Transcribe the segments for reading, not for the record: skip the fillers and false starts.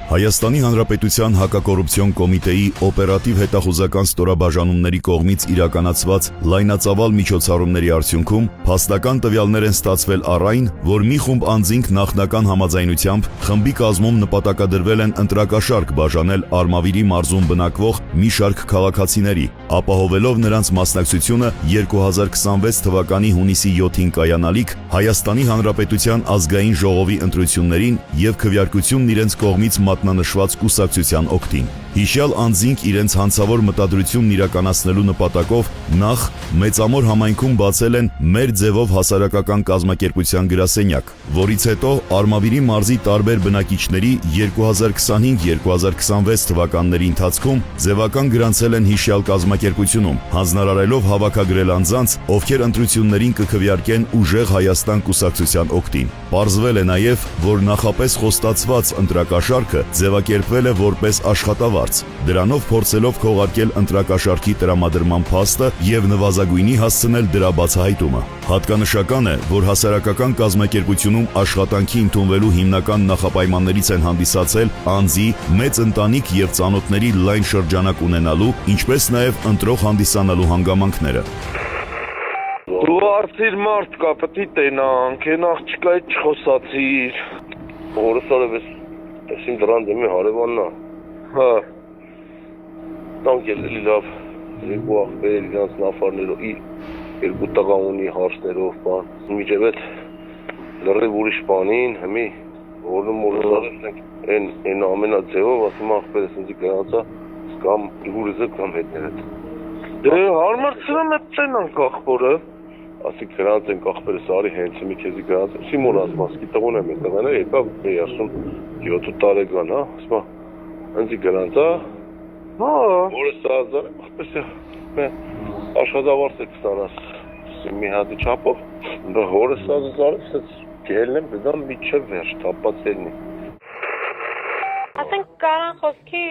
Հայաստանի Հանրապետության հակակոռուպցիոն կոմիտեի օպերատիվ հետախուզական ստորաբաժանումների կողմից իրականացված լայնածավալ միջոցառումների արդյունքում փաստական տվյալներ են ստացվել առ այն, որ մի խումբ անձինք նախնական համաձայնությամբ խմբի կազմում նպատակադրվել են ընտրակաշարք բաժանել Արմավիրի մարզում բնակվող մի շարք քաղաքացիների, ապահովելով նրանց մասնակցությունը 2026 թվականի հունիսի 7-ին կայանալիք Հայաստանի Հանրապետության ազգային ժողովի ընտրություններին եւ քվեարկությունն իրենց կողմից մատնանշված կուսակցության օգտին։ Հիշյալ անձինք իրենց հանցավոր մտադրությունն իրականացնելու նպատակով նախ Մեծամոր համայնքում բացել են «Մեր ձևով» հասարակական կազմակերպության գրասենյակ, որից հետո Արմավիրի մարզի տարբեր բնակիչների 2025-2026 թվականների ընթացքում ձևական գրանցել են հիշյալ կազմակերպությունում, հանձնարարելով հավաքագրել անձանց, ովքեր ընտրություններին կքվեարկեն «Ուժեղ Հայաստան» կուսակցության օգտին։ Պարզվել է նաև, որ նախապես խոստացված ընտրակաշարքը ձևակերպվել է որպես աշխատավարձ, դրանով փորձելով քողարկել ընտրակաշարքի տրամադրման փաստը եւ նվազագույնի հասցնել դրա բացահայտումը։ Հատկանշական է, որ հասարակական կազմակերպությունում աշխատանքի ընդունվելու հիմնական նախապայմաններից են հանդիսացել անձի, մեծ ընտանիք եւ ծանոթների լայն շրջանակ ունենալու, ինչպես նաեւ ընտրող հանդիսանալու հանգամանքները։ Դու արծիր մարդ կա, պետք է տենանք, են աղջկայից չխոսացիր։ Որսարև ես իմ դրան դեմի հարևաննա։ Հա։ Տանք էլի լավ, երկու աղբեր իրանց նավարներով, երկու տղա ունի հարցներով, բան։ Միջև լրիվ ուրիշ բանին, հմի, որում որսարև են ամենաձևով, ասում աղբերս ինձի գրանցա, կամ իհուրիզը կամ հետներդ։ Դե հարմարցրեմ էտ տենանք աղբորը։ Ասի գրանց ենք աղբերս արի հենց մի քեզի գրանց, Սիմոն ասմասկի տղոն եմ են տղաներ, եկավ էի ասում 7 տարեկան, հա, ասմա, ընձի գրանց, հա, որը սազար եմ, աղբերս աշխատավարձ է կստանաս, մի հատի չապով, որը սազար եմ, գելն եմ, գդամ միջև վերջ, թապած ելնի։ Ասենք կարան խոսքի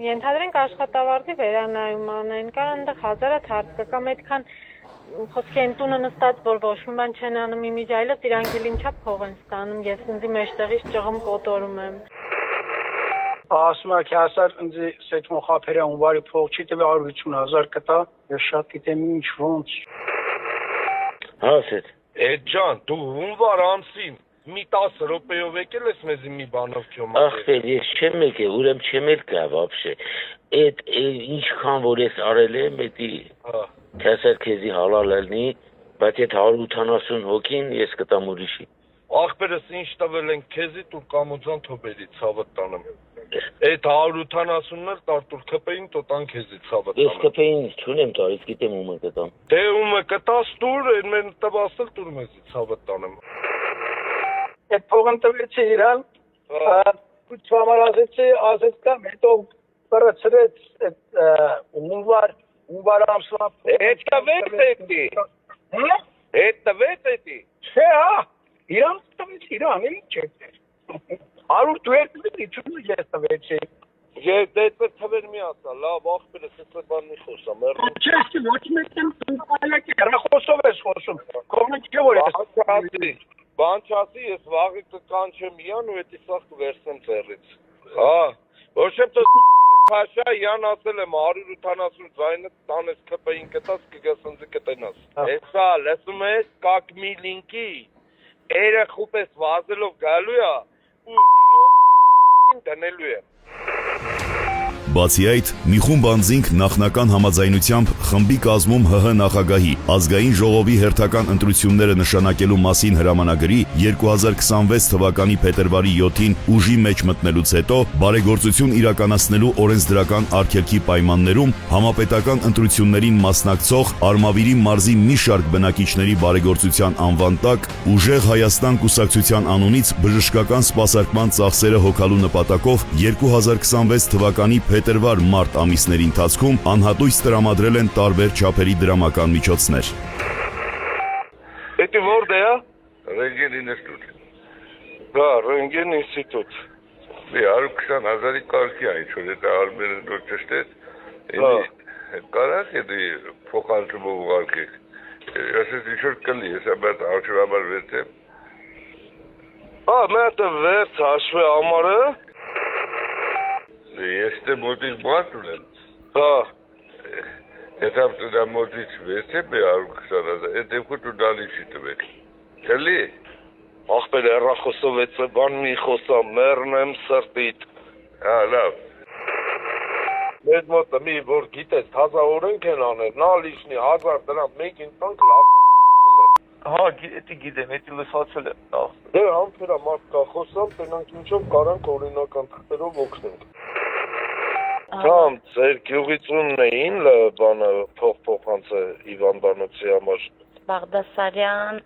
ենթադրենք աշխատավարձի վերանայում անեն, կարան ընդեղ հազարատ հարց կա, կամ այդքան խոսքի են տունը նստած, որ ոչ մի բան չեն անում իմիջ այլոց իրանք էլ ինչա փող են ստանում, ես ինձի մեջտեղից ճղում կոտորում եմ։ Ասում եք հասար ինձի սեթմո խափերը ունվարի փող չի տվի 150,000 կտա, ես շատ գիտեմ ինչ ոնց։ Հա սեթ։ Էդ ջան, դու ունվար ամսին մի 10 րոպեով եկել ես մեզի մի բանով քյոմ։ Ախպեր, ես չեմ եկել, ուրեմ չեմ եկա вообще։ Այդ ինչքան որ ես արել եմ, էդի Քեսեր քեզի հալալ ելնի, բայց այդ 180 հոգին ես կտամ ուրիշի։ Աղբերս ինչ տվել են քեզի տուր կամուձան թոբերի ցավը տանեմ։ Այդ 180-ն էլ տարտուր քպեին տոտան քեզի ցավը տանեմ։ Ես քպեին չունեմ տալիս, գիտեմ ում կտամ։ Դե ում կտաս տուր, մեն տվասել տուր մեզի ցավը տանեմ։ Այդ փողն տվեցի իրան, չամարացեցի, ասեց կամ հետո բրացրեց այդ Ունվար ամսվա Էդ տվեց էդի։ Հա? Էդ տվեց էդի։ Չէ, հա, իրան տվեց իրան, ինչ է։ 100 տվեցի, չունի ես տվեցի։ Ես դեպս թվեր մի ասա, լավ աղբերս ես բան մի խոսամ, Չէ, ոչ մեկն այլակի, հեռախոսով ես խոսում, կողմը չէ որ ես։ Բան չասի, ես վաղը կկանչեմ իան ու էդի սաղ կվերսեմ ձեռից։ Հա, ոչ եմ Փաշա յան ասել եմ 180 ձայնը տանես քպեին կտաս կգաս ընձի կտենաս։ Հեսա լսում ես կակմի լինկի երեխուպես վազելով գալու է ու դնելու է։ Բացի այդ, մի խումբ անձինք նախնական համաձայնությամբ խմբի կազմում ՀՀ նախագահի ազգային ժողովի հերթական ընտրությունները նշանակելու մասին հրամանագրի 2026 թվականի փետրվարի 7-ին ուժի մեջ մտնելուց հետո բարեգործություն իրականացնելու օրենսդրական արգելքի պայմաններում համապետական ընտրություններին մասնակցող Արմավիրի մարզի մի շարք բնակիչների բարեգործության անվան տակ Ուժեղ Հայաստան կուսակցության անունից բժշկական սպասարկման ծախսերը հոգալու նպատակով 2026 թվականի փետրվար-մարտ ամիսների ընթացքում անհատույց տրամադրել են տարբեր չափերի դրամական միջոցներ։ Էդի որդ է, հա? Ռենգեն ինստիտուտ։ Հա, Ռենգեն ինստիտուտ։ 120,000-ի կարգի այն ինչ որ դա արմերը դուր ճշտեց։ Ինձ կարաս էդի փոխանցումով ուղարկի։ Ես ինչ որ կլի, ես ապա արժանաբար վերցեմ։ Հա, մենը վերց հաշվի ամարը։ Este motiv moatul. Da. Etapta da motiv veste be aruksanada. Etekutu dalishitbek. Kali. Ախպեր հեռախոսով բան մի խոսամ, մեռնեմ սրտիդ։ Լավ։ Մեր մոտը մի որ գիտես 1000 օրենք են անել, նա լիշնի 1000 դրամ մեկին տանք լավներ։ Հա, գիտեմ, էդի լսացել եմ։ Դե համբերա մարդ կա խոսամ, տենանք ինչով կարանք օրինական թղթերով օգնենք։ Կամ ձեր գյուղից ունն էին բանը փոխանցը Իվան Բանոցի համար։ Բաղդասարյան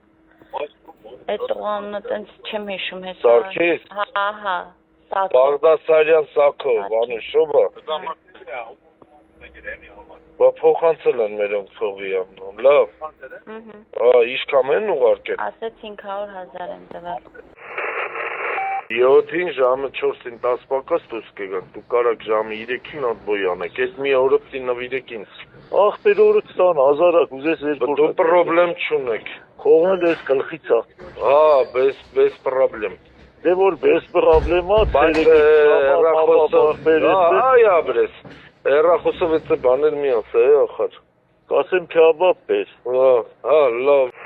այդ տղամը տենց չեմ հիշում հեսա։ Սարգիս։ Հա։ Բաղդասարյան Սաքո, Վանուշովը։ Բա փոխանցել են մերոնք փողի ամնում, լավ։ Իշքան են ուղարկել։ Ասեց 500,000 եմ տվել։ 7-ին ժամը 4-ին 10 պակաս դուրս կգանք, դու կարաք ժամը 3-ին отбой անեք, այդ մի օրը պիտի նվիրեք ինձ։ Ախպեր օրը 20,000 ուզես Դու պրոբլեմ չունեք։ Խողնել ես գլխից է։ Հա, без проблем։ Դե որ без проблема, Բայց հեռախոսով, այ աբրես, հեռախոսով էդ բաներ մի ասա, ախար։ կասեմ քյաբաբ պես։ Հա, լավ։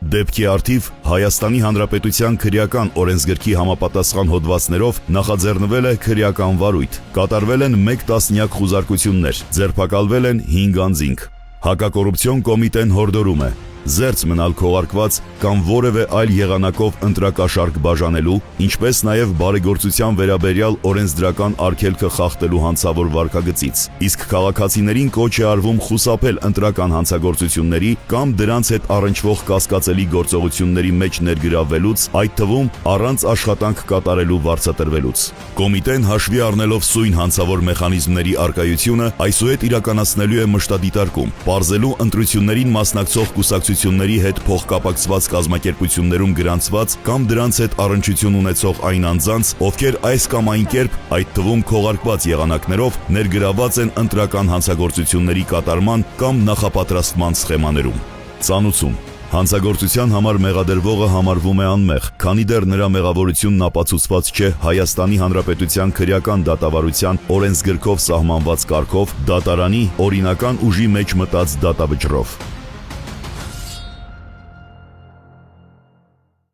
Դեպքի արդիվ Հայաստանի Հանրապետության քրեական օրենսգրքի համապատասխան հոդվածներով նախաձեռնվել է քրեական վարույթ, կատարվել են 1 տասնյակ խուզարկություններ, ձերբակալվել են 5 անձինք։ Հակակոռուպցիոն կոմիտեն հորդորում է զերծ մնալ քողարկված կամ որևէ այլ եղանակով ընտրակաշարք բաժանելու, ինչպես նաև բարեգործության վերաբերյալ օրենսդրական արգելքը խախտելու հանցավոր վարքագծից, իսկ քաղաքացիներին կոչ է արվում խուսափել ընտրական հանցագործությունների կամ դրանց հետ առնչվող կասկածելի գործողությունների մեջ ներգրավվելուց, այդ թվում առանց աշխատանք կատարելու վարձատրվելուց։ Կոմիտեն հաշվի առնելով սույն հանցավոր մեխանիզմների առկայությունը, այսուհետ իրականացնելու է մշտադիտարկում, պարզելու ընտրություններին մասնակցող կուսակցությունների հետ փոխկապակցված կազմակերպություններում գրանցված կամ դրանց հետ առնչություն ունեցող այն անձանց, ովքեր այս կամ այն կերպ, այդ թվում քողարկված եղանակներով, ներգրավված են ընտրական հանցագործությունների կատարման կամ նախապատրաստման սխեմաներում։ Ծանուցում. հանցագործության համար մեղադրվողը համարվում է անմեղ, քանի դեռ նրա մեղավորությունն ապացուցված չէ Հայաստանի Հանրապետության քրեական դատավարության օրենսգրքով սահմանված կարգով դատարանի օրինական ուժի մեջ մտած դատավճռով։